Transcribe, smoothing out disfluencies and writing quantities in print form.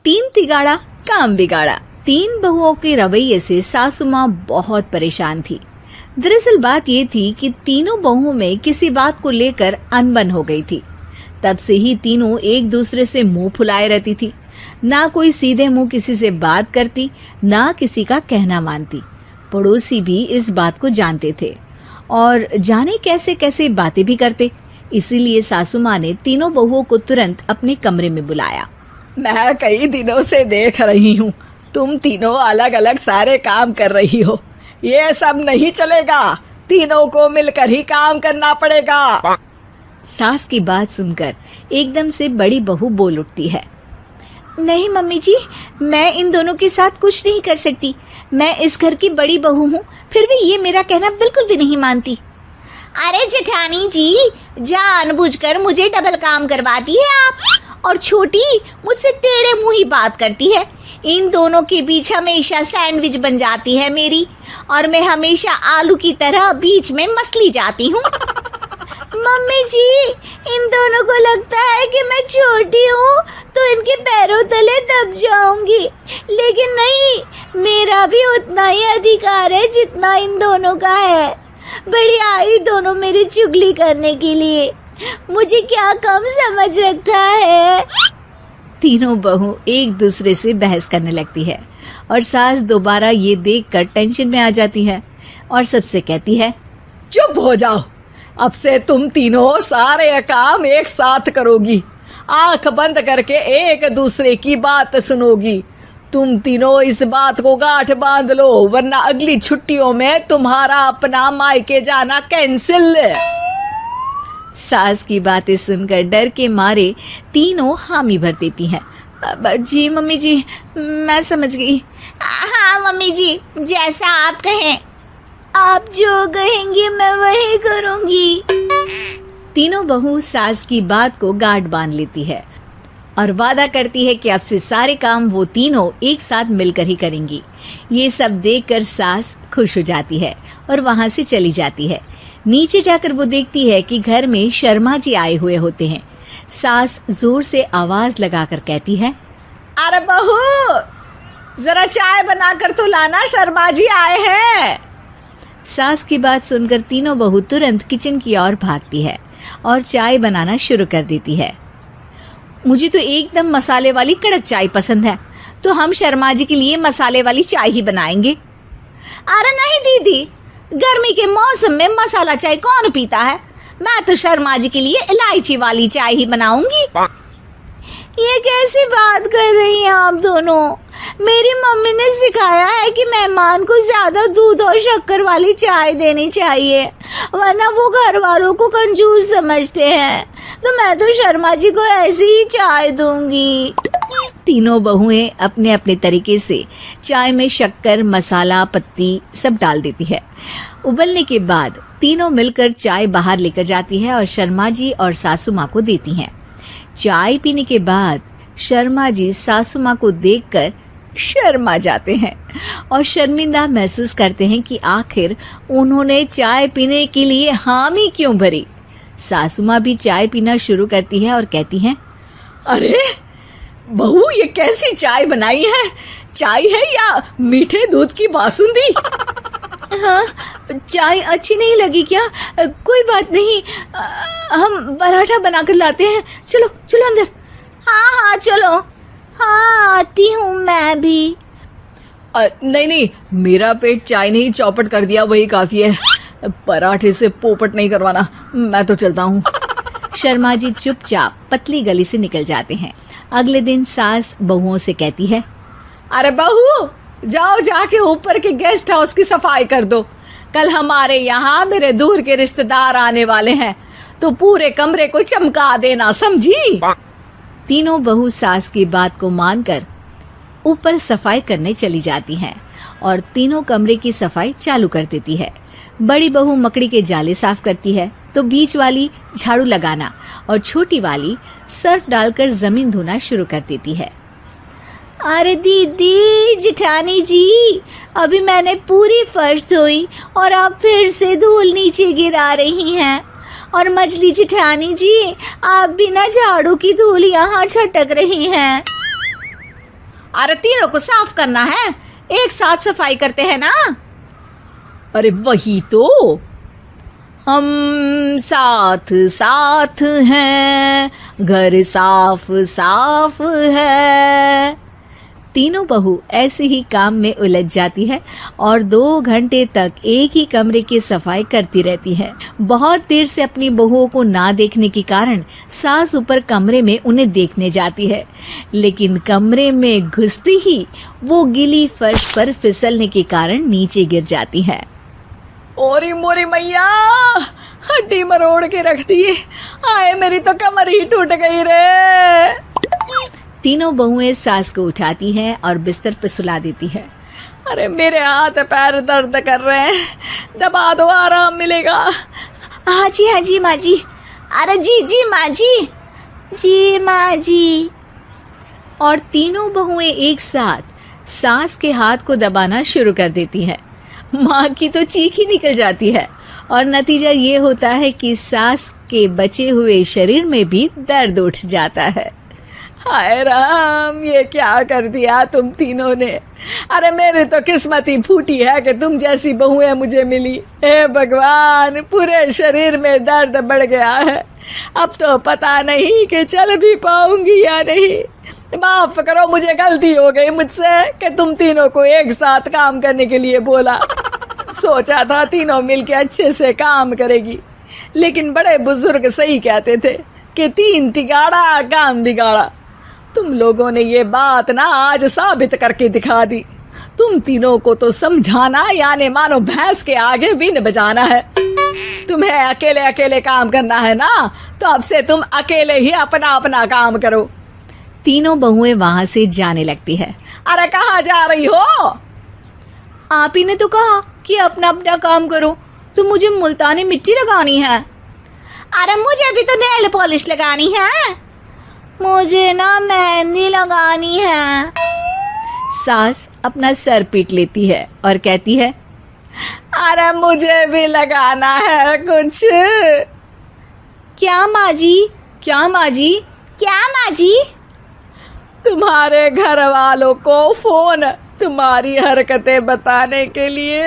तीन तिगाड़ा काम बिगाड़ा। तीन बहुओं के रवैये से सासू माँ बहुत परेशान थी। दरअसल बात ये थी कि तीनों बहुओं में किसी बात को लेकर अनबन हो गई थी। तब से ही तीनों एक दूसरे से मुंह फुलाए रहती थी। ना कोई सीधे मुंह किसी से बात करती, ना किसी का कहना मानती। पड़ोसी भी इस बात को जानते थे और जाने कैसे कैसे बातें भी करते। इसीलिए सासू माँ ने तीनों बहुओं को तुरंत अपने कमरे में बुलाया। मैं कई दिनों से देख रही हूँ, तुम तीनों अलग अलग सारे काम कर रही हो। ये सब नहीं चलेगा, तीनों को मिलकर ही काम करना पड़ेगा। सास की बात सुनकर एकदम से बड़ी बहू बोल उठती है। नहीं मम्मी जी, मैं इन दोनों के साथ कुछ नहीं कर सकती। मैं इस घर की बड़ी बहू हूँ, फिर भी ये मेरा कहना बिल्कुल भी नहीं मानती। अरे जेठानी जी, जानबूझकर मुझे डबल काम करवाती है आप, और छोटी मुझसे टेढ़े मुंह ही बात करती है। इन दोनों के बीच हमेशा सैंडविच बन जाती है मेरी, और मैं हमेशा आलू की तरह बीच में मसली जाती हूँ। मम्मी जी, इन दोनों को लगता है कि मैं छोटी हूँ तो इनके पैरों तले दब जाऊंगी, लेकिन नहीं, मेरा भी उतना ही अधिकार है जितना इन दोनों का है। बड़ी आई दोनों मेरी चुगली करने के लिए, मुझे क्या कम समझ रखा है। तीनों बहू एक दूसरे से बहस करने लगती है और सास दोबारा ये देखकर टेंशन में आ जाती है और सबसे कहती है, चुप हो जाओ, अब से तुम तीनों सारे काम एक साथ करोगी, आंख बंद करके एक दूसरे की बात सुनोगी। तुम तीनों इस बात को गांठ बांध लो, वरना अगली छुट्टियों में तुम्हारा अपना मायके जाना कैंसिल। सास की बातें सुनकर डर के मारे तीनों हामी भर देती हैं। जी मम्मी जी, मैं समझ गई। हाँ मम्मी जी, जैसा आप कहें, आप जो कहेंगी मैं वही करूंगी। तीनों बहू सास की बात को गांठ बांध लेती है और वादा करती है कि अब से सारे काम वो तीनों एक साथ मिलकर ही करेंगी। ये सब देखकर सास खुश हो जाती है और वहां से चली जाती है। नीचे जाकर वो देखती है कि घर में शर्मा जी आए हुए होते हैं। सास जोर से आवाज लगाकर कहती है, अरे बहू, जरा चाय बनाकर तो लाना, शर्मा जी आए हैं। सास की बात सुनकर तीनों बहू तुरंत किचन की ओर भागती है और चाय बनाना शुरू कर देती है। मुझे तो एकदम मसाले वाली कड़क चाय पसंद है, तो हम शर्मा जी के लिए मसाले वाली चाय ही बनाएंगे। अरे नहीं दीदी, गर्मी के मौसम में मसाला चाय कौन पीता है? मैं तो शर्मा जी के लिए इलायची वाली चाय ही बनाऊंगी। ये कैसी बात कर रही हैं आप दोनों? मेरी मम्मी ने सिखाया है कि मेहमान को ज्यादा दूध और शक्कर वाली चाय देनी चाहिए, वरना वो घर वालों को कंजूस समझते हैं। तो मैं तो शर्मा जी को ऐसी ही चाय दूंगी। तीनों बहुएं अपने अपने तरीके से चाय में शक्कर, मसाला, पत्ती सब डाल देती है। उबलने के बाद तीनों मिलकर चाय बाहर लेकर जाती है और शर्मा जी और सासू माँ को देती हैं। चाय पीने के बाद शर्मा जी सासू माँ को देखकर शर्मा जाते हैं और शर्मिंदा महसूस करते हैं कि आखिर उन्होंने चाय पीने के लिए हामी क्यों भरी। सासू माँ भी चाय पीना शुरू करती है और कहती हैं, अरे बहू, ये कैसी चाय बनाई है? चाय है या मीठे दूध की बासुंदी? हाँ, चाय अच्छी नहीं लगी क्या? कोई बात नहीं, हम पराठा बनाकर लाते हैं। चलो चलो अंदर। हाँ चलो। हाँ, आती हूँ मैं भी। नहीं, मेरा पेट चाय ने ही चौपट कर दिया, वही काफी है। पराठे से पोपट नहीं करवाना, मैं तो चलता हूँ। शर्मा जी चुपचाप पतली गली से निकल जाते हैं। अगले दिन सास बहुओं से कहती है, अरे बहू, जाओ जाके ऊपर के गेस्ट हाउस की सफाई कर दो। कल हमारे यहाँ मेरे दूर के रिश्तेदार आने वाले हैं, तो पूरे कमरे को चमका देना, समझी? तीनों बहू सास की बात को मानकर ऊपर सफाई करने चली जाती हैं और तीनों कमरे की सफाई चालू कर देती है। बड़ी बहू मकड़ी के जाले साफ करती है, तो बीच वाली झाड़ू लगाना और छोटी वाली सर्फ डालकर जमीन धोना शुरू कर देती है। अरे दीदी, जेठानी जी, अभी मैंने पूरी फर्श धोई और आप फिर से धूल नीचे गिरा रही हैं। और मछली जेठानी जी, आप बिना झाड़ू की धूल यहाँ छटक रही हैं। अरे तीनों को साफ करना है, एक साथ सफाई करते हैं ना। अरे वही तो, हम साथ साथ हैं, घर साफ साफ है। तीनों बहू ऐसे ही काम में उलझ जाती है और 2 घंटे तक एक ही कमरे की सफाई करती रहती है। बहुत देर से अपनी बहुओं को ना देखने के कारण सास ऊपर कमरे में उन्हें देखने जाती है, लेकिन कमरे में घुसती ही वो गीली फर्श पर फिसलने के कारण नीचे गिर जाती है। ओरी मोरी मैया, हड्डी मरोड़ के रख दी। आए मेरी तो कमर ही टूट गई रे। तीनों बहुएं सास को उठाती हैं और बिस्तर पर सुला देती है। अरे मेरे हाथ पैर दर्द कर रहे हैं, दबा दो आराम मिलेगा। हाँ जी माँ जी। अरे जी माँ जी माँ जी। और तीनों बहुएं एक साथ सास के हाथ को दबाना शुरू कर देती है। माँ की तो चीख ही निकल जाती है और नतीजा ये होता है कि सास के बचे हुए शरीर में भी दर्द उठ जाता है। हाय राम, ये क्या कर दिया तुम तीनों ने। अरे मेरी तो किस्मत ही फूटी है कि तुम जैसी बहुएं मुझे मिली। हे भगवान, पूरे शरीर में दर्द बढ़ गया है। अब तो पता नहीं कि चल भी पाऊंगी या नहीं। माफ करो, मुझे गलती हो गई मुझसे कि तुम तीनों को एक साथ काम करने के लिए बोला। सोचा था तीनों मिलके अच्छे से काम करेगी, लेकिन बड़े बुजुर्ग सही कहते थे कि 3 तिगाड़ा काम बिगाड़ा। तुम लोगों ने ये बात ना आज साबित करके दिखा दी। तुम तीनों को तो समझाना यानी मानो भैंस के आगे बीन बजाना है। तुम्हें अकेले अकेले काम करना है ना, तो अब से तुम अकेले ही अपना अपना काम करो। तीनों बहुएं वहां से जाने लगती है। अरे कहाँ जा रही हो? आप ही ने तो कहा कि अपना अपना काम तो मुझे मुल्तानी मिट्टी लगानी है। अरे मुझे भी तो नेल पॉलिश लगानी है, मुझे ना मेहंदी लगानी है। सास अपना सर पीट लेती है और कहती है, अरे मुझे भी लगाना है कुछ। क्या माँ जी? क्या माँ जी? क्या माँ जी? तुम्हारे घर वालों को फोन तुम्हारी हरकतें बताने के लिए।